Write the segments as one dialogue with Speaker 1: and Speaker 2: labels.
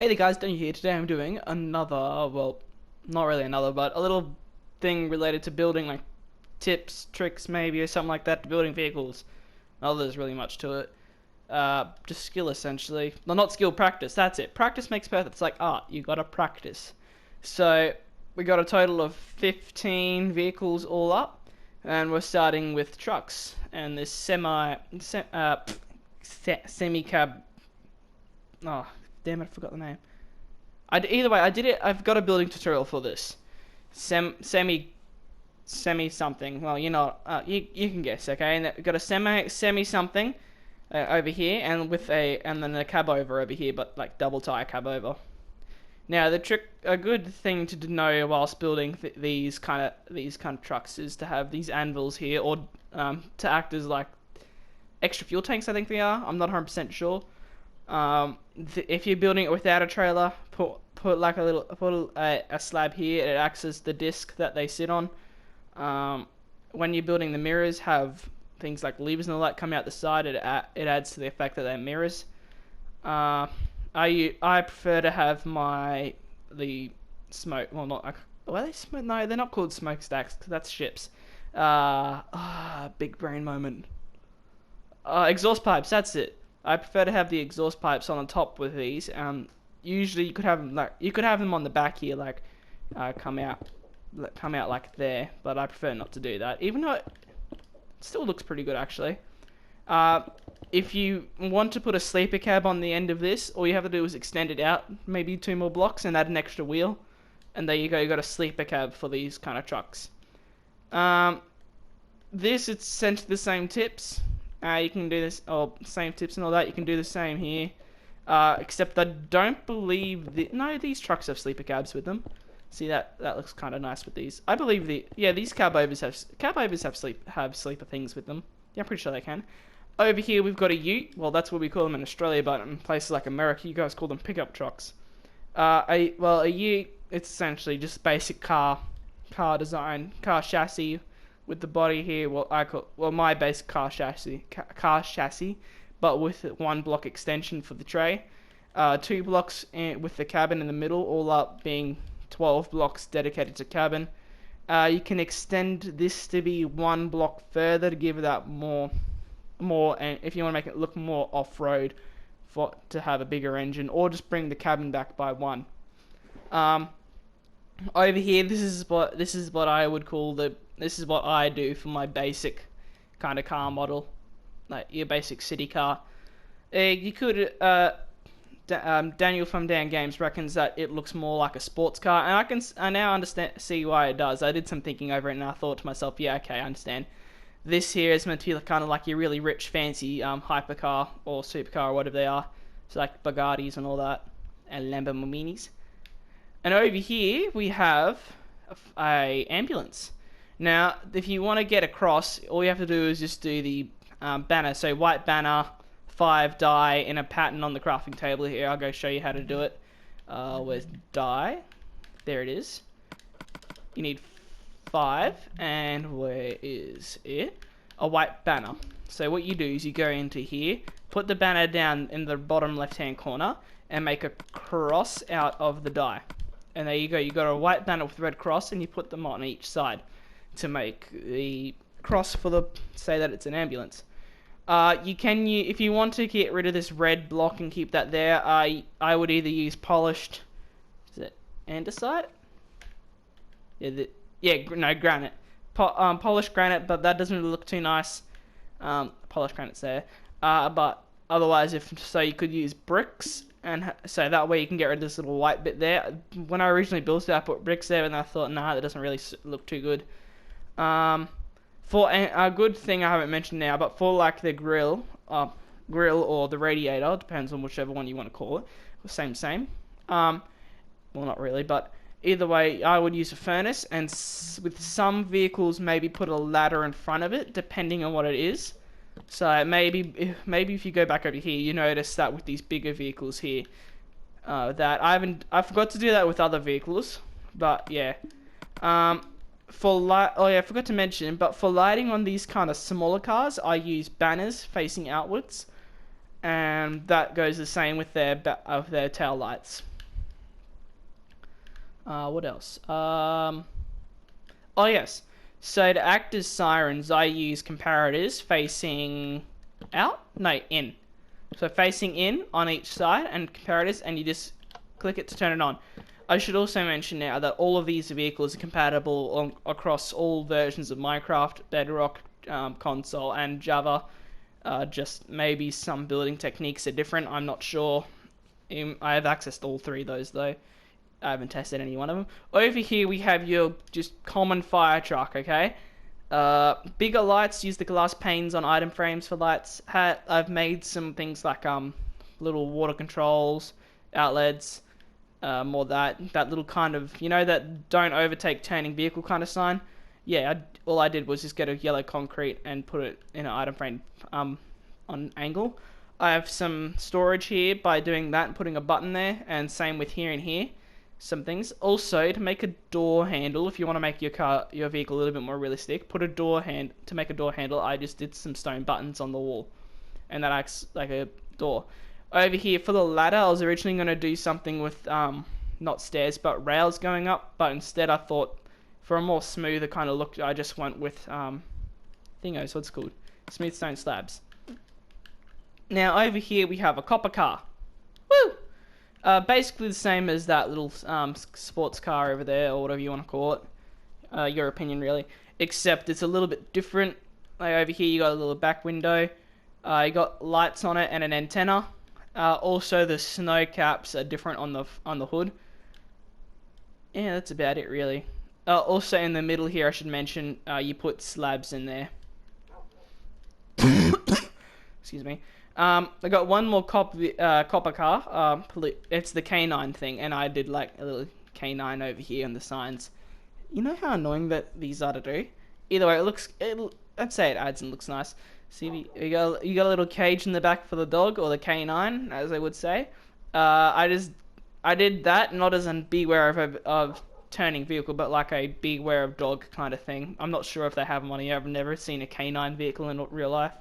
Speaker 1: Hey there guys, Daniel here. Today I'm doing another, well, not really another, but a little thing related to building, like tips, tricks maybe, or something like that to building vehicles. Not that there's really much to it. Just skill essentially. No, not skill, practice, that's it. Practice makes perfect. It's like art, you gotta practice. So, we got a total of 15 vehicles all up, and we're starting with trucks. And this semi-cab, oh, damn it, I forgot the name. Either way, I did it. I've got a building tutorial for this. Semi something. Well, you can guess, okay? And I've got a semi something over here, and and then a cab over here, but like double tire cab over. Now, a good thing to know whilst building these kind of trucks is to have these anvils here, or to act as like extra fuel tanks. I think they are. I'm not 100% sure. If you're building it without a trailer, put like a slab here. It acts as the disc that they sit on. When you're building the mirrors, have things like levers and all that come out the side. It adds to the effect that they're mirrors. I prefer to have the smoke. Well, not. Are they smoke? No, they're not called smokestacks because that's ships. Big brain moment. Exhaust pipes. That's it. I prefer to have the exhaust pipes on the top with these. Usually you could have them on the back here, like come out like there. But I prefer not to do that, even though it still looks pretty good actually. If you want to put a sleeper cab on the end of this, all you have to do is extend it out, maybe 2 more blocks, and add an extra wheel, and there you go. You got a sleeper cab for these kind of trucks. It's sent the same tips. You can do this, or same tips and all that. You can do the same here, except I don't believe no, these trucks have sleeper cabs with them. See that looks kind of nice with these. I believe these cab overs have sleeper things with them. Yeah, I'm pretty sure they can. Over here we've got a ute. Well, that's what we call them in Australia, but in places like America, you guys call them pickup trucks. A ute, it's essentially just basic car design, car chassis. With the body here, my basic car chassis, but with 1 block extension for the tray, 2 blocks with the cabin in the middle, all up being 12 blocks dedicated to cabin. You can extend this to be 1 block further to give that more, and if you want to make it look more off-road, to have a bigger engine, or just bring the cabin back by 1. Over here, this is what I would call this is what I do for my basic kind of car model, like your basic city car. You could Daniel from Dan Games reckons that it looks more like a sports car, and I now see why it does. I did some thinking over it, and I thought to myself, yeah, okay, I understand. This here is meant to be kind of like your really rich, fancy hypercar or supercar or whatever they are. So like Bugattis and all that, and Lamborghinis. And over here we have a ambulance. Now, if you want to get across, all you have to do is just do the banner. So white banner, 5 die in a pattern on the crafting table here. I'll go show you how to do it. Where's die? There it is. You need 5, and where is it? A white banner. So what you do is you go into here, put the banner down in the bottom left-hand corner, and make a cross out of the die. And there you go. You got a white banner with a red cross, and you put them on each side to make the cross say that it's an ambulance. If you want to get rid of this red block and keep that there, I would either use polished, is it andesite? No, granite. Polished granite, but that doesn't really look too nice. Polished granite's there. But otherwise, you could use bricks, and so that way you can get rid of this little white bit there. When I originally built it, I put bricks there, and I thought, nah, that doesn't really look too good. For a good thing I haven't mentioned now, but for like the grill or the radiator, depends on whichever one you want to call it. Same. Well, not really, but either way, I would use a furnace, and with some vehicles, maybe put a ladder in front of it, depending on what it is. So maybe if you go back over here, you notice that with these bigger vehicles here, that I forgot to do that with other vehicles, but yeah. I forgot to mention, but for lighting on these kind of smaller cars, I use banners facing outwards, and that goes the same with their tail lights. What else? Oh yes. So to act as sirens, I use comparators facing out. No, in. So facing in on each side and comparators, and you just click it to turn it on. I should also mention now that all of these vehicles are compatible across all versions of Minecraft, Bedrock, console, and Java. Just maybe some building techniques are different. I'm not sure. I have access to all three of those though. I haven't tested any one of them. Over here we have your just common fire truck, okay? Bigger lights, use the glass panes on item frames for lights. I've made some things like little water controls, outlets, more that little kind of, you know, that don't overtake turning vehicle kind of sign. Yeah, all I did was just get a yellow concrete and put it in an item frame on angle. I have some storage here by doing that and putting a button there, and same with here and here. Some things. Also, to make a door handle, if you want to make your vehicle a little bit more realistic, to make a door handle, I just did some stone buttons on the wall, and that acts like a door. Over here for the ladder, I was originally going to do something with not stairs but rails going up, but instead I thought for a more smoother kind of look, I just went with thingos, what's it called? Smooth stone slabs. Now over here we have a copper car. Woo! Basically the same as that little sports car over there, or whatever you want to call it. Your opinion, really. Except it's a little bit different. Like over here, you got a little back window. You got lights on it and an antenna. Also, the snow caps are different on the hood. Yeah, that's about it, really. Also, in the middle here, I should mention, you put slabs in there. Excuse me. I got one more copper car. It's the K9 thing, and I did like a little K9 over here on the signs. You know how annoying that these are to do? Either way, I'd say it adds and looks nice. See, you got a little cage in the back for the dog, or the K9, as they would say. I did that not as a beware of turning vehicle, but like a beware of dog kind of thing. I'm not sure if they have them on here. I've never seen a K9 vehicle in real life.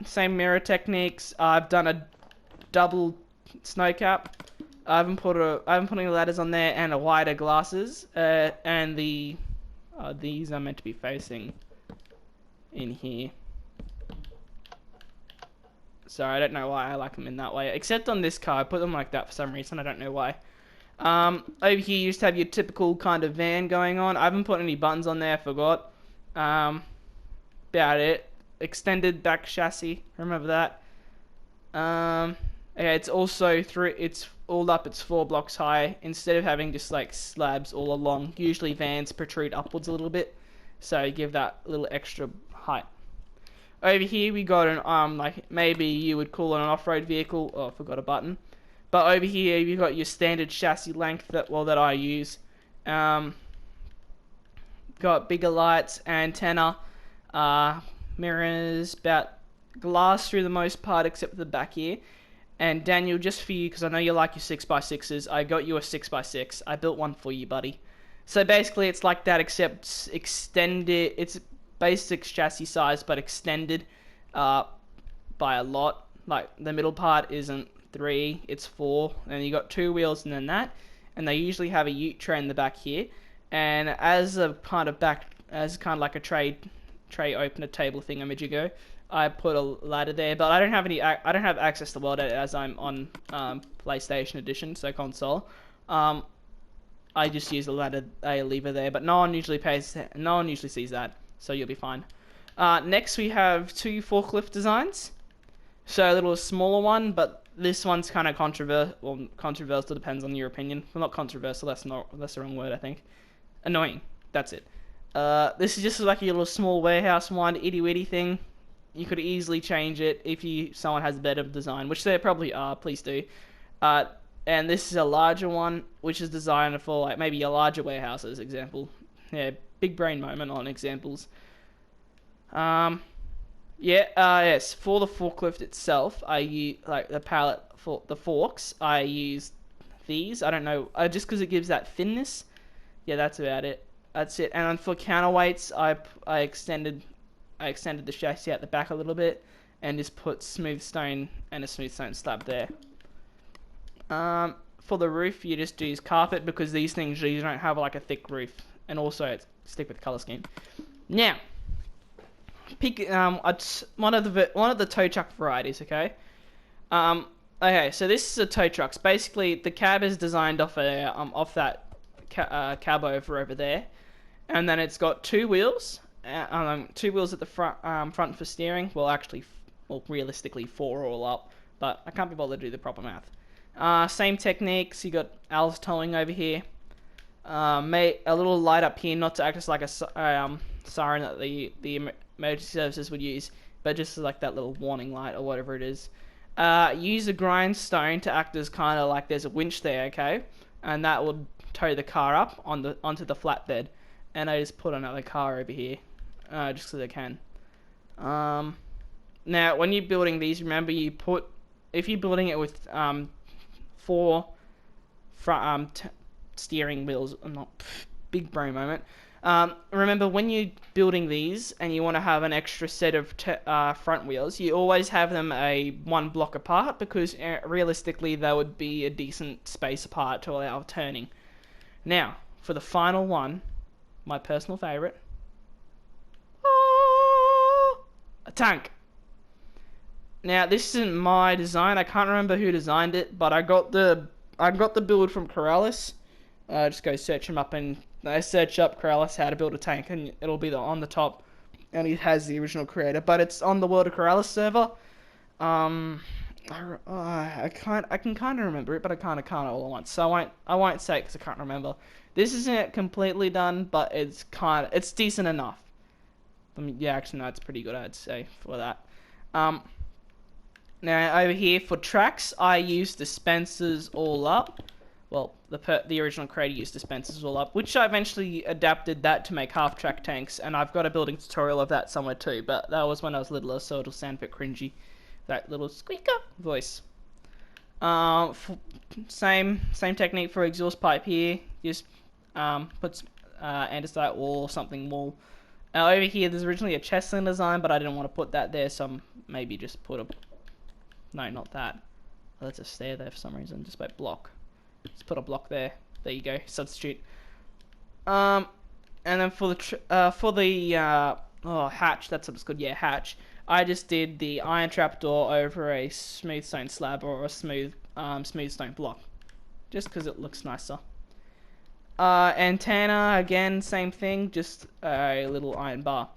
Speaker 1: Same mirror techniques. I've done a double snow cap. I haven't put any ladders on there, and a wider glasses. And these are meant to be facing in here. Sorry, I don't know why I like them in that way. Except on this car, I put them like that for some reason. I don't know why. Over here, you used to have your typical kind of van going on. I haven't put any buttons on there. Forgot. About it. Extended back chassis, remember that. Yeah, it's also it's all up, it's 4 blocks high, instead of having just like slabs all along. Usually vans protrude upwards a little bit, so give that little extra height. Over here we got an like maybe you would call it an off-road vehicle. Oh, I forgot a button. But over here you've got your standard chassis length that I use. Got bigger lights, antenna, mirrors, about glass through the most part except for the back here. And Daniel, just for you, because I know you like your 6x6s, I got you a 6x6. I built one for you, buddy. So basically it's like that, except extended. It's basic chassis size but extended by a lot. Like the middle part isn't 3, it's 4, and you got 2 wheels and then that, and they usually have a ute tray in the back here. And as a kind of like a tray opener table thingamajiggo, I put a ladder there, but I don't have access to world edit as I'm on PlayStation Edition, so console. I just use a lever there, but no one usually sees that, so you'll be fine. Next we have 2 forklift designs. So a little smaller one, but this one's kind of controversial. Well, controversial depends on your opinion. Well, not controversial. That's the wrong word, I think. Annoying. That's it. This is just like a little small warehouse one, itty bitty thing. You could easily change it if someone has a better design, which there probably are. Please do. And this is a larger one, which is designed for like maybe a larger warehouses. Example. Yeah, big brain moment on examples. Yes. For the forklift itself, I use like the pallet for the forks. I use these. I don't know, just because it gives that thinness. Yeah, that's about it. That's it. And for counterweights, I extended the chassis out the back a little bit and just put smooth stone and a smooth stone slab there. for the roof, you just use carpet because these things usually don't have like a thick roof, and also it's stick with color scheme. Now, pick one of the tow truck varieties. Okay. Okay. So this is a tow truck. Basically, the cab is designed off that cab over there, and then it's got two wheels. Two wheels at the front for steering. Well, actually, realistically, four all up, but I can't be bothered to do the proper math. Same techniques. You got Al's towing over here. A little light up here, not to act as like a siren that the emergency services would use, but just like that little warning light or whatever it is. Use a grindstone to act as kind of like there's a winch there, okay, and that will tow the car up onto the flatbed. And I just put another car over here, just because I can. Now, when you're building these, remember if you're building it with four front steering wheels, big brain moment. Remember, when you're building these and you want to have an extra set of front wheels, you always have them one block apart, because realistically they would be a decent space apart to allow turning. Now, for the final one, my personal favourite, a tank. Now, this isn't my design. I can't remember who designed it, but I got the build from Corrales. Just go search him up, and I search up Corrales how to build a tank, and it'll be on the top. And it has the original creator, but it's on the World of Corrales server. I can kind of remember it, but I kind of can't all at once. So I won't say it because I can't remember. This isn't completely done, but it's decent enough. I mean, yeah, actually no, it's pretty good, I'd say, for that. Now over here for tracks, I use dispensers all up. Well, the original creator used dispensers all up, which I eventually adapted that to make half-track tanks, and I've got a building tutorial of that somewhere too, but that was when I was littler, so it'll sound a bit cringy. That little squeaker voice. Same technique for exhaust pipe here. Just put andesite wall or something wall. Over here, there's originally a chest cylinder design, but I didn't want to put that there, so maybe just put a... No, not that. Oh, that's a stair there for some reason. Just by block. Just put a block there. There you go. Substitute. And then for the hatch. That sounds good. Yeah, hatch. I just did the iron trap door over a smooth stone slab or a smooth stone block, just because it looks nicer. Antenna, again, same thing, just a little iron bar.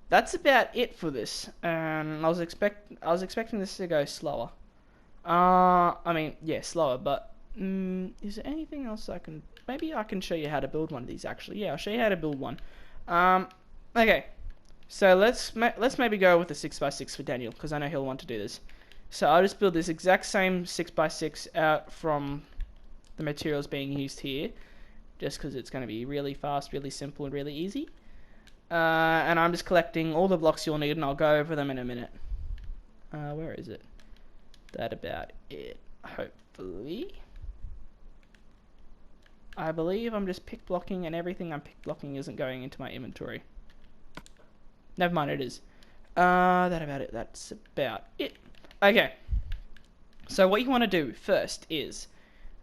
Speaker 1: That's about it for this. I was expecting this to go slower. I mean, yeah, slower, but is there anything else I can... Maybe I can show you how to build one of these, actually. Yeah, I'll show you how to build one. Okay, so let's maybe go with a 6x6 for Daniel, because I know he'll want to do this. So I'll just build this exact same 6x6 out from the materials being used here, just because it's going to be really fast, really simple, and really easy. And I'm just collecting all the blocks you'll need, and I'll go over them in a minute. Where is it? That about it, hopefully. I believe I'm just pick blocking, and everything I'm pick blocking isn't going into my inventory. Never mind, it is. That about it. That's about it. Okay. So what you want to do first is...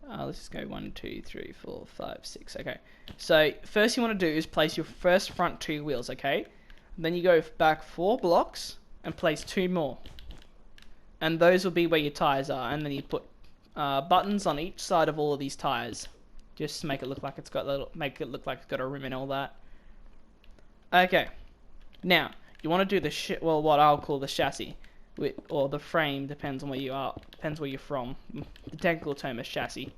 Speaker 1: let's just go 1, 2, 3, 4, 5, 6. Okay. So first you want to do is place your first front 2 wheels, okay? Then you go back 4 blocks and place 2 more. And those will be where your tires are. And then you put buttons on each side of all of these tires, just to make it look like it's got a rim and all that. Okay. Now you want to do what I'll call the chassis, or the frame, depends on where you are, depends where you're from. The technical term is chassis.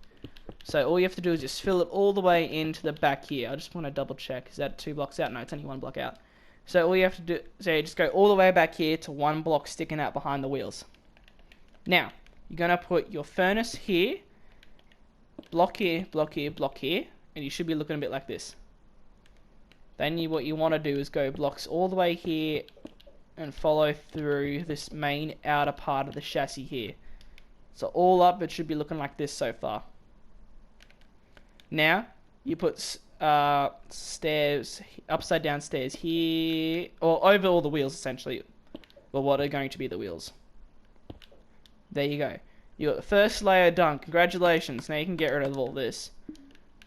Speaker 1: So all you have to do is just fill it all the way into the back here. I just want to double check. Is that 2 blocks out? No, it's only 1 block out. So all you have to do, you just go all the way back here to 1 block sticking out behind the wheels. Now, you're going to put your furnace here, block here, block here, block here, and you should be looking a bit like this. Then what you want to do is go blocks all the way here and follow through this main outer part of the chassis here. So all up, it should be looking like this so far. Now, you put stairs, upside down stairs here, or over all the wheels essentially, or what are going to be the wheels. There you go. You got the first layer done. Congratulations. Now you can get rid of all this.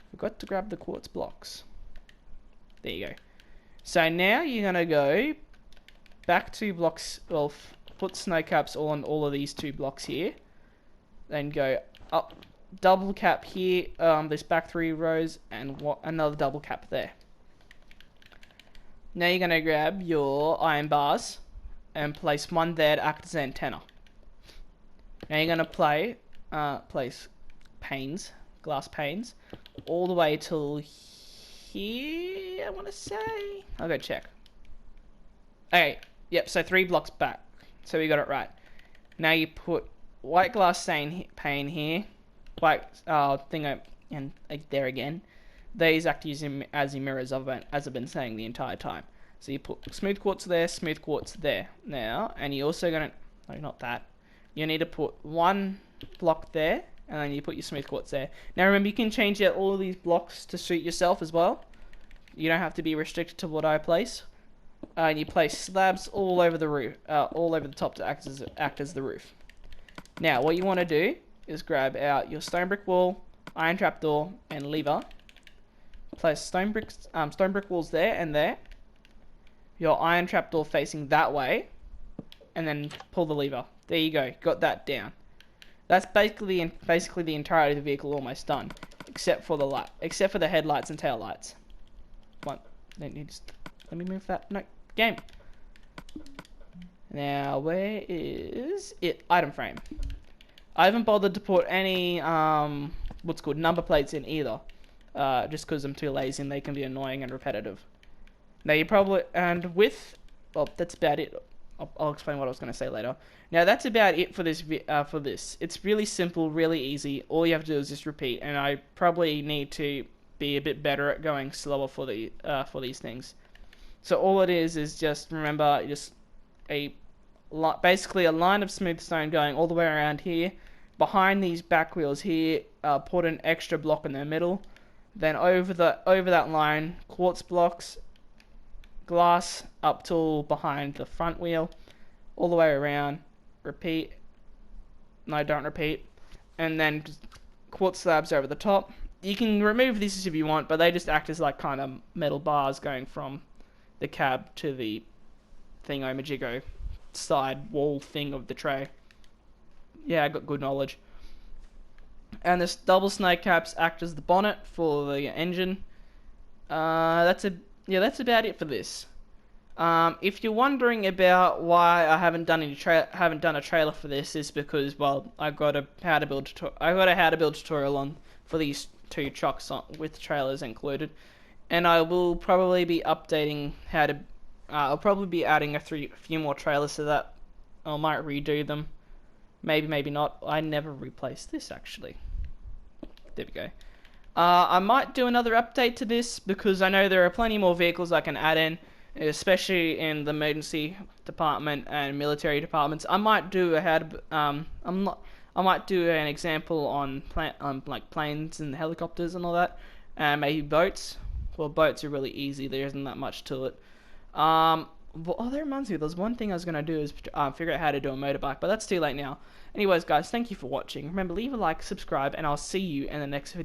Speaker 1: Forgot to grab the quartz blocks. There you go. So now you're gonna go back 2 blocks. Well, put snow caps on all of these 2 blocks here. Then go up, double cap here. This back 3 rows, and another double cap there. Now you're gonna grab your iron bars and place one there to act as an antenna. Now you're gonna place panes, glass panes, all the way till here. I want to say. I'll go check. Okay. Yep. So 3 blocks back. So we got it right. Now you put white glass pane here. White thing and there again. These act as your mirrors, as I've been saying the entire time. So you put smooth quartz there, smooth quartz there. Now, and you're also gonna, no, not that. You need to put 1 block there, and then you put your smooth quartz there. Now remember, you can change out all of these blocks to suit yourself as well. You don't have to be restricted to what I place. And you place slabs all over the roof, all over the top to act as the roof. Now, what you want to do is grab out your stone brick wall, iron trapdoor, and lever. Place stone brick walls there and there. Your iron trapdoor facing that way, and then pull the lever. There you go. Got that down. That's basically the entirety of the vehicle almost done, except for the headlights and tail lights. Let me move that. No, game. Now, where is it? Item frame. I haven't bothered to put any what's called number plates in either, just because I'm too lazy and they can be annoying and repetitive. Now you probably, and with, well, that's about it. I'll explain what I was going to say later. Now that's about it for this. It's really simple, really easy. All you have to do is just repeat, and I probably need to be a bit better at going slower for these things. So all it is just remember, just basically a line of smooth stone going all the way around here. Behind these back wheels here, put an extra block in the middle. Then over that line, quartz blocks, glass up till behind the front wheel, all the way around. Repeat. No, don't repeat. And then just quartz slabs over the top. You can remove these if you want, but they just act as like kind of metal bars going from the cab to the thingo-majiggo side wall thing of the tray. Yeah, I got good knowledge. And this double snake caps act as the bonnet for the engine. That's about it for this. If you're wondering about why I haven't done a trailer for this, is because, well, I got a how to build tutorial on for these 2 trucks with trailers included, and I will probably be updating how to. I'll probably be adding a few more trailers to that. I might redo them. Maybe not. I never replaced this actually. There we go. I might do another update to this because I know there are plenty more vehicles I can add in, especially in the emergency department and military departments. I might do I might do an example on like planes and helicopters and all that, and maybe boats. Well, boats are really easy. There isn't that much to it. That reminds me. There's one thing I was gonna do is figure out how to do a motorbike, but that's too late now. Anyways, guys, thank you for watching. Remember, leave a like, subscribe, and I'll see you in the next video.